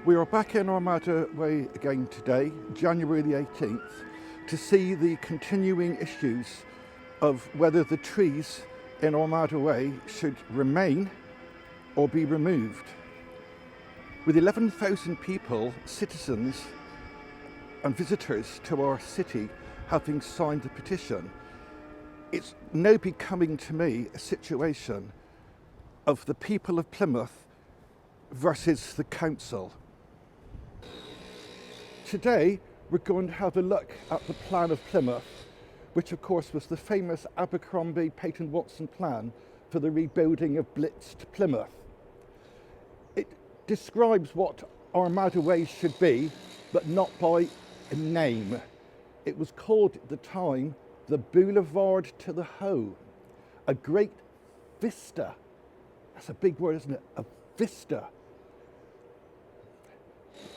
We are back in Armada Way again today, January the 18th, to see the continuing issues of whether the trees in Armada Way should remain or be removed. With 11,000 people, citizens and visitors to our city having signed the petition, it's now becoming to me a situation of the people of Plymouth versus the council. Today we're going to have a look at the Plan of Plymouth, which of course was the famous Abercrombie Peyton Watson plan for the rebuilding of blitzed Plymouth. It describes what Armada Way should be, but not by a name. It was called at the time the Boulevard to the Hoe, a great vista. That's a big word, isn't it? A vista.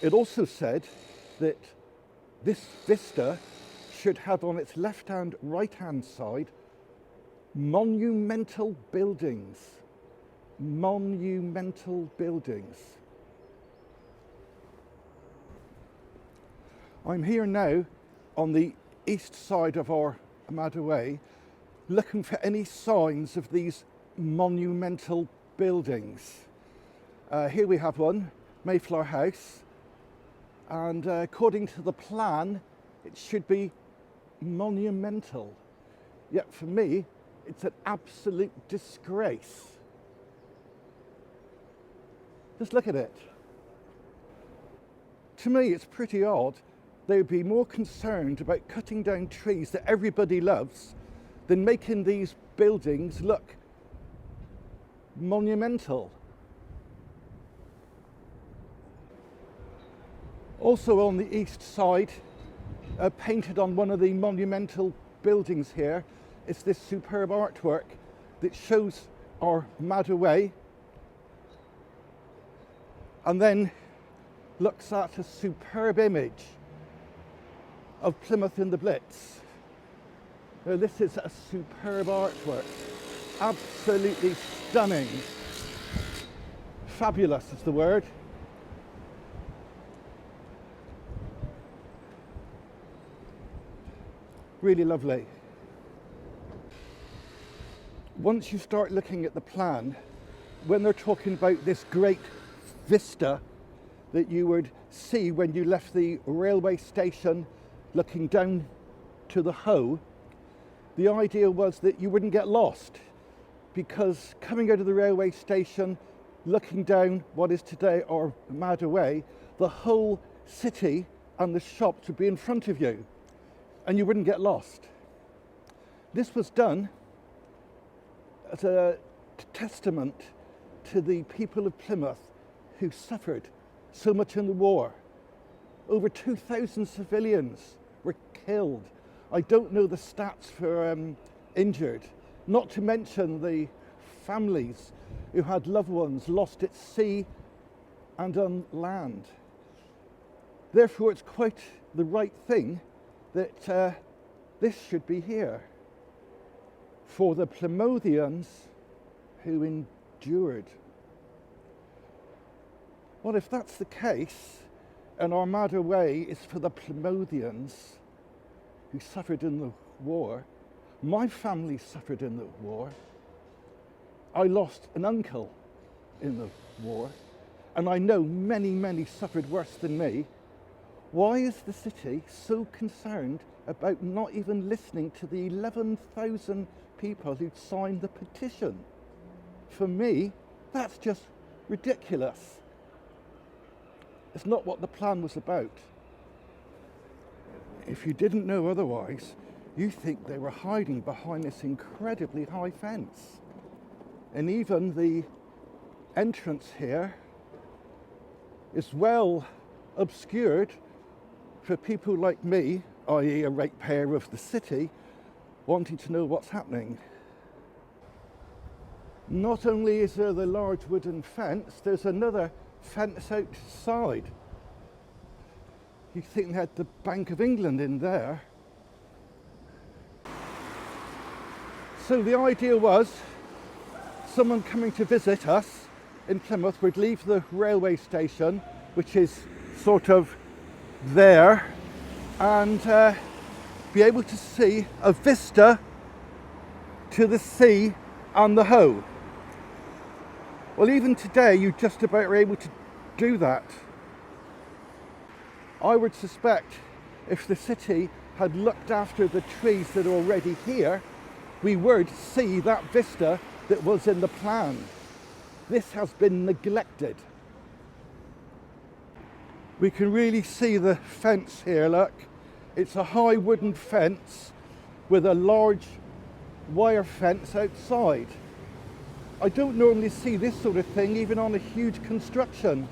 It also said that this vista should have on its left-hand, right-hand side monumental buildings. Monumental buildings. I'm here now on the east side of our Armada Way, looking for any signs of these monumental buildings. Here we have one, Mayflower House, and according to the plan, it should be monumental. Yet for me, it's an absolute disgrace. Just look at it. To me, it's pretty odd. They would be more concerned about cutting down trees that everybody loves than making these buildings look monumental. Also on the east side, painted on one of the monumental buildings here, is this superb artwork that shows our Armada Way and then looks at a superb image of Plymouth in the Blitz. Now, this is a superb artwork, absolutely stunning. Fabulous is the word. Really lovely. Once you start looking at the plan, when they're talking about this great vista that you would see when you left the railway station looking down to the Hoe, the idea was that you wouldn't get lost, because coming out of the railway station, looking down what is today our Armada Way, the whole city and the shops would be in front of you, and you wouldn't get lost. This was done as a testament to the people of Plymouth who suffered so much in the war. Over 2,000 civilians were killed. I don't know the stats for injured, not to mention the families who had loved ones lost at sea and on land. Therefore, it's quite the right thing that this should be here for the Plymouthians who endured. Well, if that's the case, and Armada Way is for the Plymouthians who suffered in the war, my family suffered in the war. I lost an uncle in the war, and I know many, many suffered worse than me. Why is the city so concerned about not even listening to the 11,000 people who'd signed the petition? For me, that's just ridiculous. It's not what the plan was about. If you didn't know otherwise, you think they were hiding behind this incredibly high fence. And even the entrance here is well obscured for people like me, i.e. a ratepayer of the city, wanting to know what's happening. Not only is there the large wooden fence, there's another fence outside. You'd think they had the Bank of England in there. So the idea was someone coming to visit us in Plymouth would leave the railway station, which is sort of there, and be able to see a vista to the sea and the Hoe. Well, even today you just about are able to do that. I would suspect if the city had looked after the trees that are already here, we would see that vista that was in the plan. This has been neglected. We can really see the fence here, look. It's a high wooden fence with a large wire fence outside. I don't normally see this sort of thing even on a huge construction.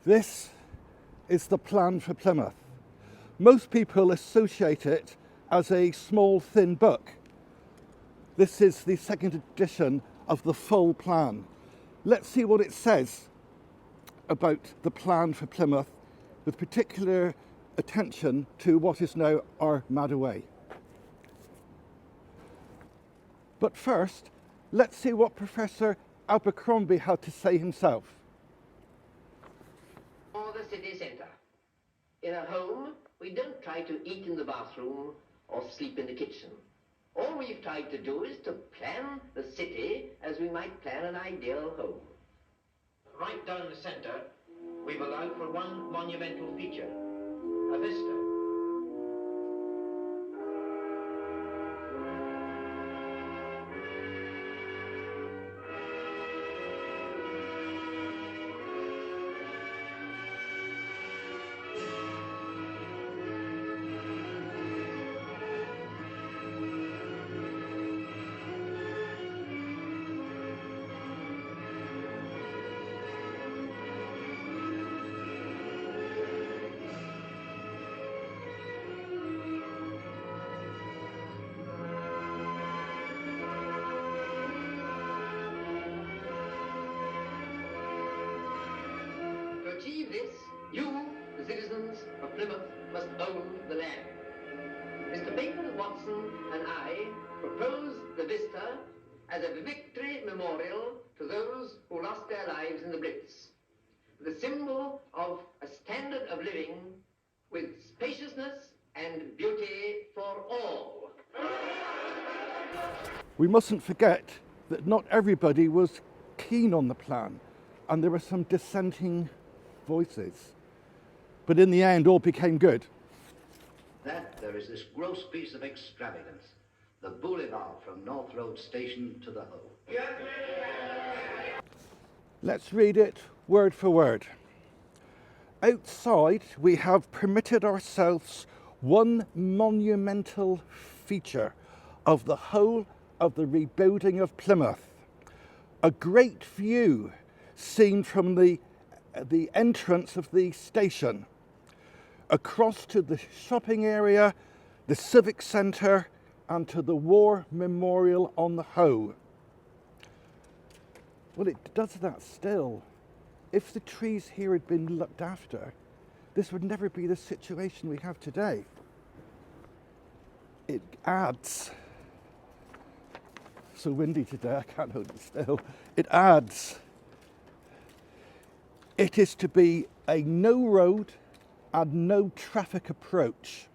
This is the plan for Plymouth. Most people associate it as a small, thin book. This is the second edition of the full plan. Let's see what it says about the plan for Plymouth, with particular attention to what is now Armada Way. But first, let's see what Professor Abercrombie had to say himself. For the city centre. In a home, we don't try to eat in the bathroom or sleep in the kitchen. All we've tried to do is to plan the city as we might plan an ideal home. Right down the centre, we've allowed for one monumental feature, a vista. To achieve this, you, the citizens of Plymouth, must own the land. Mr. Bacon, Watson, and I propose the vista as a victory memorial to those who lost their lives in the Blitz, the symbol of a standard of living with spaciousness and beauty for all. We mustn't forget that not everybody was keen on the plan, and there were some dissenting voices. But in the end, all became good. That there is this gross piece of extravagance, the boulevard from North Road Station to the Hoe. Let's read it word for word. Outside, we have permitted ourselves one monumental feature of the whole of the rebuilding of Plymouth. A great view seen from the entrance of the station, across to the shopping area, the civic centre, and to the war memorial on the Hoe. Well, it does that still. If the trees here had been looked after, this would never be the situation we have today. It adds, so windy today, I can't hold it still. It adds. It is to be a no road and no traffic approach.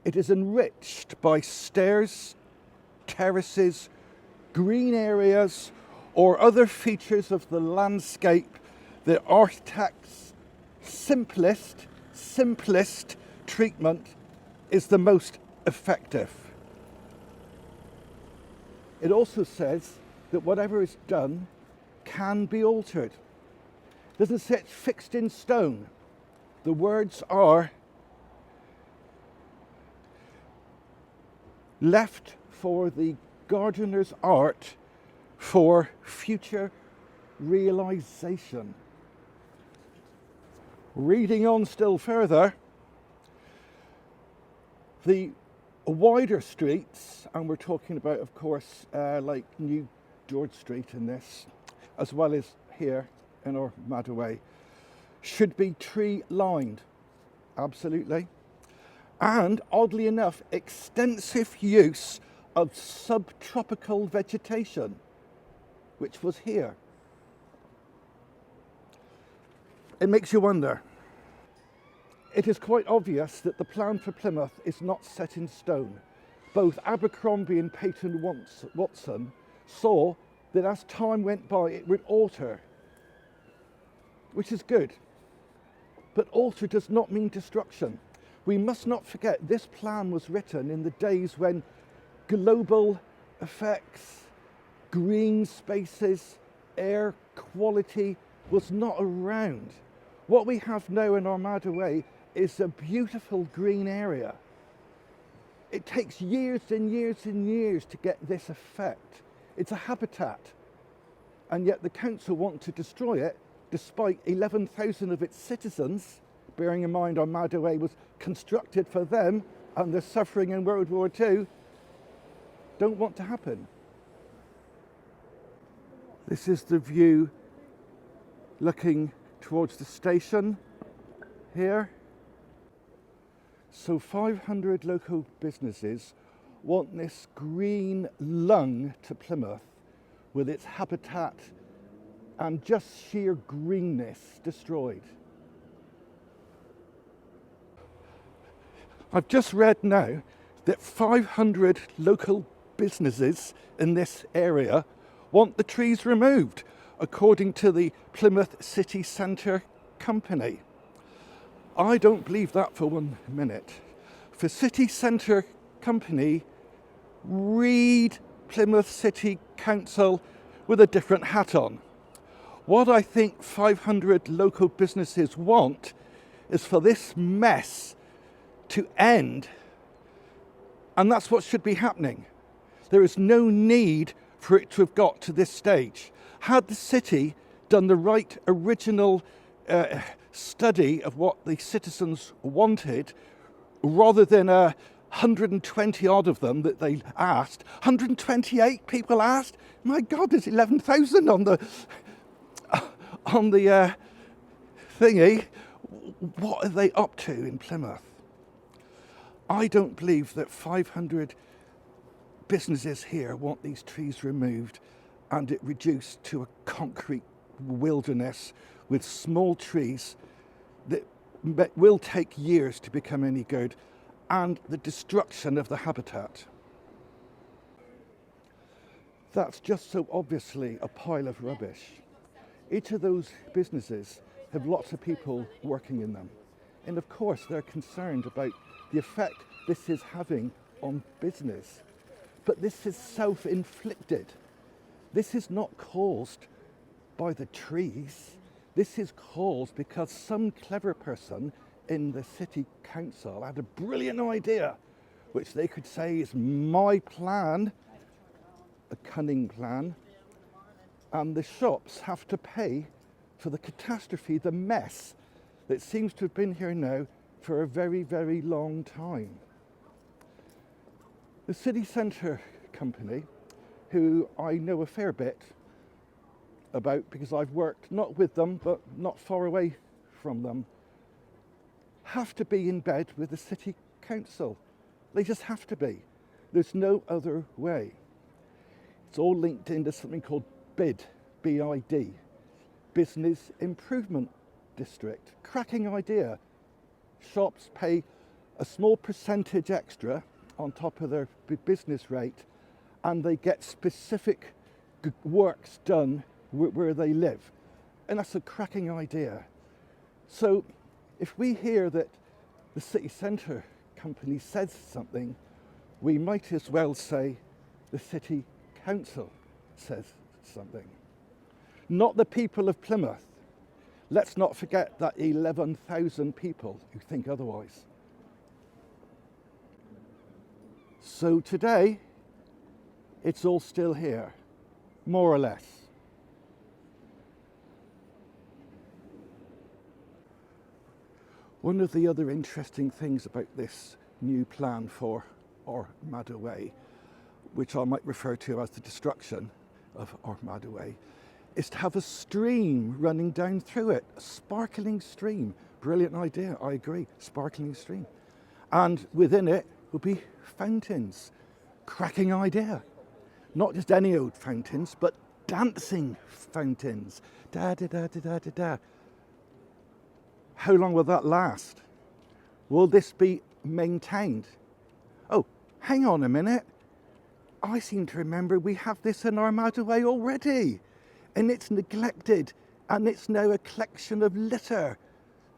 It is enriched by stairs, terraces, green areas, or other features of the landscape that architects' simplest treatment is the most effective. It also says that whatever is done can be altered. It doesn't say it's fixed in stone. The words are left for the gardener's art for future realization. Reading on still further, the wider streets, and we're talking about, of course, like New George Street in this, as well as here in Armada Way, should be tree lined, absolutely. And oddly enough, extensive use of subtropical vegetation, which was here. It makes you wonder. It is quite obvious that the plan for Plymouth is not set in stone. Both Abercrombie and Peyton Watson saw that as time went by it would alter, which is good. But alter does not mean destruction. We must not forget this plan was written in the days when global effects, green spaces, air quality was not around. What we have now in Armada Way is a beautiful green area. It takes years and years and years to get this effect. It's a habitat, and yet the council want to destroy it despite 11,000 of its citizens, bearing in mind Armada Way was constructed for them and they're suffering in World War II, don't want to happen. This is the view looking towards the station here. So 500 local businesses want this green lung to Plymouth with its habitat and just sheer greenness destroyed. I've just read now that 500 local businesses in this area want the trees removed, according to the Plymouth City Centre Company. I don't believe that for 1 minute. For City Centre Company, read Plymouth City Council with a different hat on. What I think 500 local businesses want is for this mess to end, and that's what should be happening. There is no need for it to have got to this stage. Had the city done the right original study of what the citizens wanted, rather than 120 odd of them that they asked, 128 people asked, my God, there's 11,000 on the thingy. What are they up to in Plymouth? I don't believe that 500 businesses here want these trees removed and it reduced to a concrete wilderness with small trees that will take years to become any good, and the destruction of the habitat. That's just so obviously a pile of rubbish. Each of those businesses have lots of people working in them. And of course, they're concerned about the effect this is having on business. But this is self-inflicted. This is not caused by the trees. This is caused because some clever person in the city council had a brilliant idea, which they could say is my plan, a cunning plan, and the shops have to pay for the catastrophe, the mess that seems to have been here now for a very, very long time. The City Centre Company, who I know a fair bit about because I've worked not with them but not far away from them, have to be in bed with the City Council. They just have to be. There's no other way. It's all linked into something called BID, B-I-D, Business Improvement District. Cracking idea. Shops pay a small percentage extra on top of their business rate, and they get specific works done where they live. And that's a cracking idea. So if we hear that the City Centre Company says something, we might as well say the City Council says something. Not the people of Plymouth. Let's not forget that 11,000 people who think otherwise. So today, it's all still here, more or less. One of the other interesting things about this new plan for Armada Way, which I might refer to as the destruction of Armada Way, is to have a stream running down through it, a sparkling stream. Brilliant idea, I agree, sparkling stream. And within it will be fountains, cracking idea. Not just any old fountains, but dancing fountains. Da da da da da da da. How long will that last? Will this be maintained? Oh, hang on a minute. I seem to remember we have this in Armada Way already, and it's neglected, and it's now a collection of litter.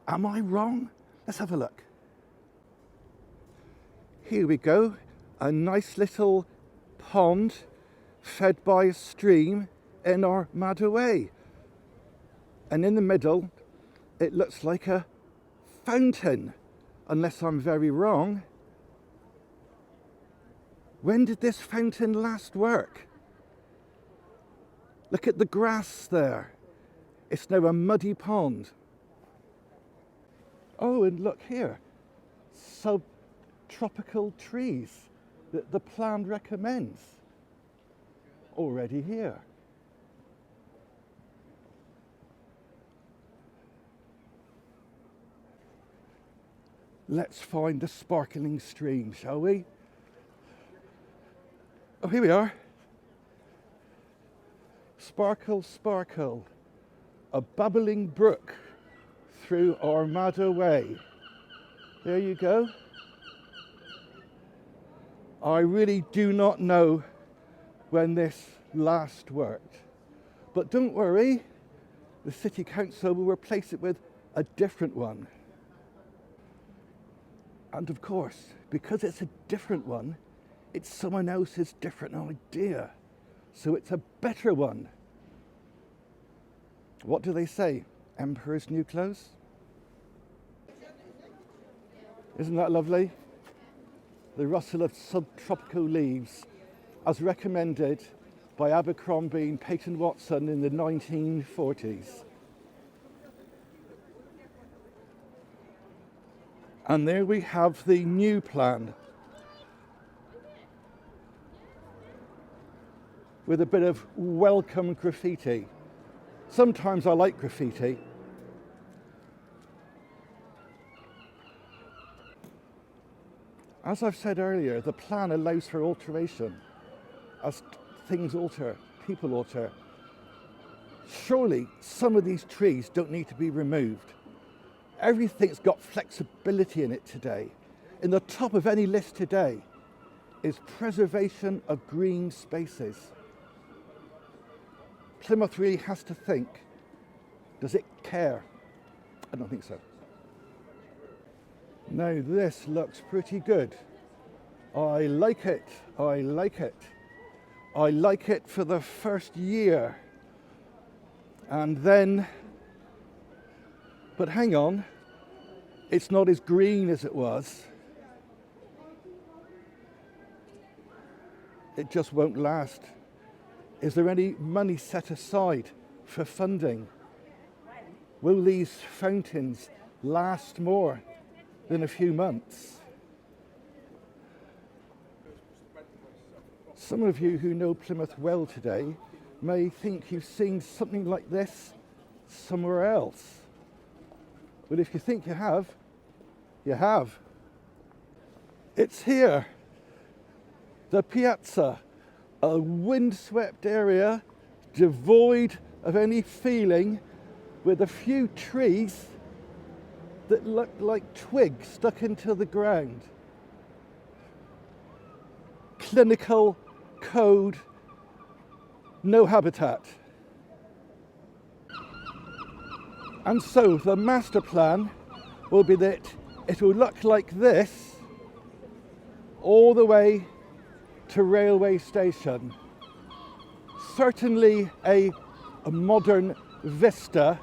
Am I wrong? Let's have a look. Here we go, a nice little pond fed by a stream in Armada Way. And in the middle, it looks like a fountain, unless I'm very wrong. When did this fountain last work? Look at the grass there. It's now a muddy pond. Oh, and look here, subtropical trees that the plan recommends. Already here. Let's find the sparkling stream, shall we? Oh, here we are. Sparkle, sparkle, a bubbling brook through Armada Way. There you go. I really do not know when this last worked. But don't worry, the City Council will replace it with a different one. And of course, because it's a different one, it's someone else's different idea. So it's a better one. What do they say? Emperor's new clothes? Isn't that lovely? The rustle of subtropical leaves, as recommended by Abercrombie and Peyton Watson in the 1940s. And there we have the new plan, with a bit of welcome graffiti. Sometimes I like graffiti. As I've said earlier, the plan allows for alteration. As things alter, people alter. Surely some of these trees don't need to be removed. Everything's got flexibility in it today. In the top of any list today is preservation of green spaces. Plymouth really has to think, does it care? I don't think so. Now this looks pretty good. I like it, I like it. I like it for the first year. And then, but hang on, it's not as green as it was. It just won't last. Is there any money set aside for funding? Will these fountains last more than a few months? Some of you who know Plymouth well today may think you've seen something like this somewhere else. But if you think you have, you have. It's here. The piazza, a windswept area devoid of any feeling, with a few trees that look like twigs stuck into the ground. Clinical code, no habitat. And so the master plan will be that it will look like this all the way to railway station. Certainly a modern VISTA,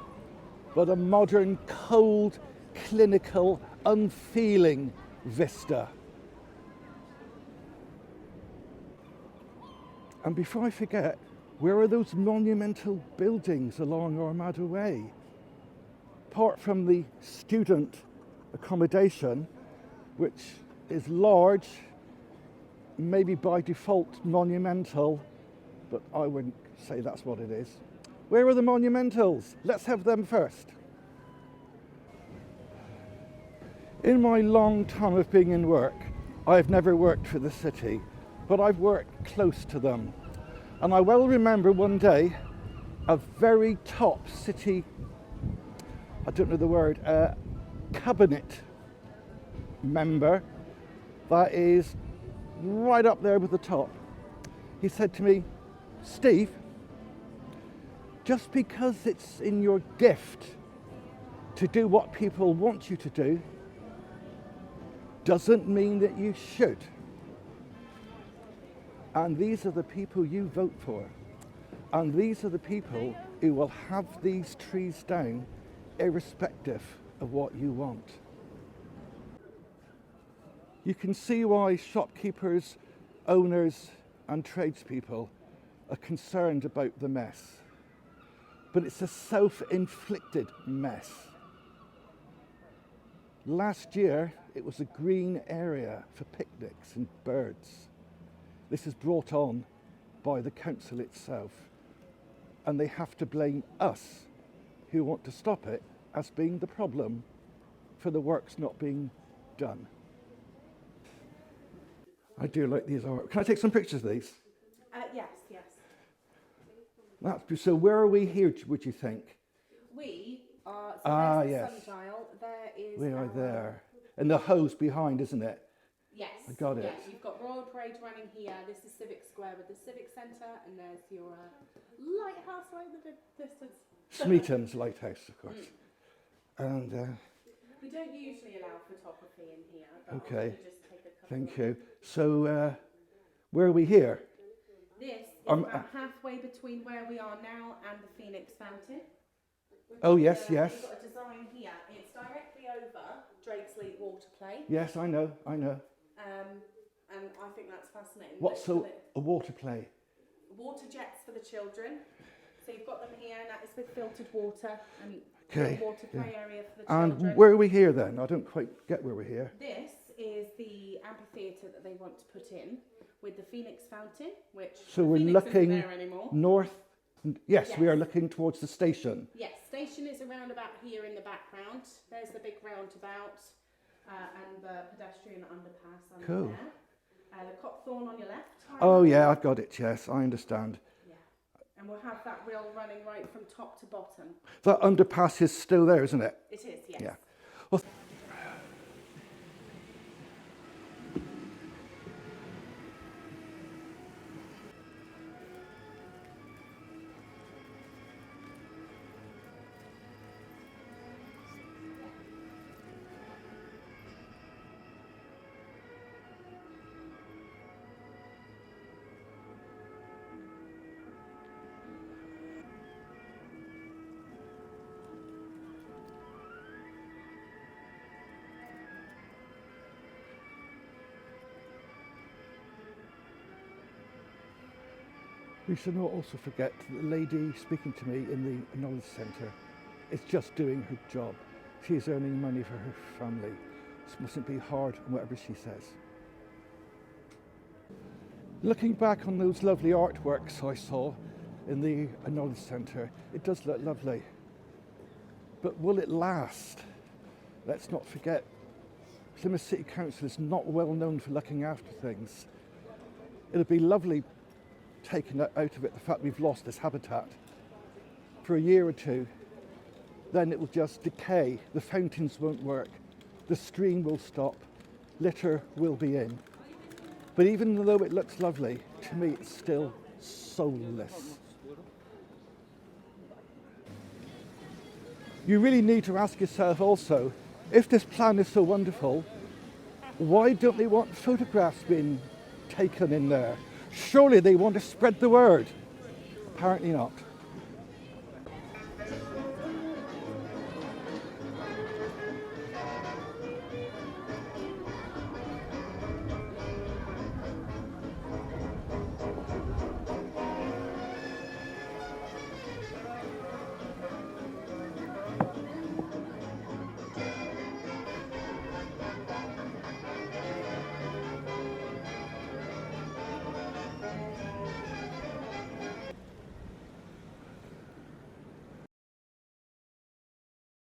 but a modern, cold, clinical, unfeeling VISTA. And before I forget, where are those monumental buildings along Armada Way? Apart from the student accommodation, which is large, maybe by default monumental, but I wouldn't say that's what it is. Where are the monumentals? Let's have them first. In my long time of being in work, I've never worked for the city, but I've worked close to them. And I well remember one day a very top city, I don't know the word, cabinet member that is right up there with the top. He said to me, Steve, just because it's in your gift to do what people want you to do doesn't mean that you should. And these are the people you vote for. And these are the people who will have these trees down irrespective of what you want. You can see why shopkeepers, owners and tradespeople are concerned about the mess. But it's a self-inflicted mess. Last year, it was a green area for picnics and birds. This is brought on by the council itself, and they have to blame us, who want to stop it, as being the problem for the works not being done. I do like these art. Can I take some pictures of these? Yes. So where are we here, would you think? We are, so there's yes. the sundial, there is We are our, there. And the hose behind, isn't it? Yes. I got it. Yes, you've got Royal Parade running here, this is Civic Square with the Civic Centre, and there's your lighthouse right in the distance. Smeaton's Lighthouse, of course. And We don't usually allow photography in here, but okay. I'll just take a couple Thank of... you. So where are we here? This is about halfway between where we are now and the Phoenix Fountain. Oh yes, yes. We've got a design here. It's directly over Drakesley Water Play. Yes, I know. And I think that's fascinating. What's a water play? Water jets for the children. So you've got them here, and that is with filtered water and Okay. water play area for the And children. where are we here then? I don't quite get where we're here. This is the amphitheatre that they want to put in with the Phoenix Fountain, which So we're Phoenix looking isn't there anymore. north. Yes, we Yes. are looking towards the station. Yes, station is around about here in the background. There's the big roundabout and the pedestrian underpass under Cool. there. The Copthorne on your left. Oh yeah, I've got it. Yes, I understand. Yeah, and we'll have that rail running right from top to bottom. That underpass is still there, isn't it? It is, yes. Yeah. Well, we should not also forget that the lady speaking to me in the knowledge centre is just doing her job. She's earning money for her family. This mustn't be hard on whatever she says. Looking back on those lovely artworks I saw in the knowledge centre, it does look lovely. But will it last? Let's not forget, Plymouth City Council is not well known for looking after things. It'd be lovely taking out of it the fact we've lost this habitat for a year or two, then it will just decay, the fountains won't work, the stream will stop, litter will be in. But even though it looks lovely, to me it's still soulless. You really need to ask yourself also, if this plan is so wonderful, why don't they want photographs being taken in there? Surely they want to spread the word. Apparently not.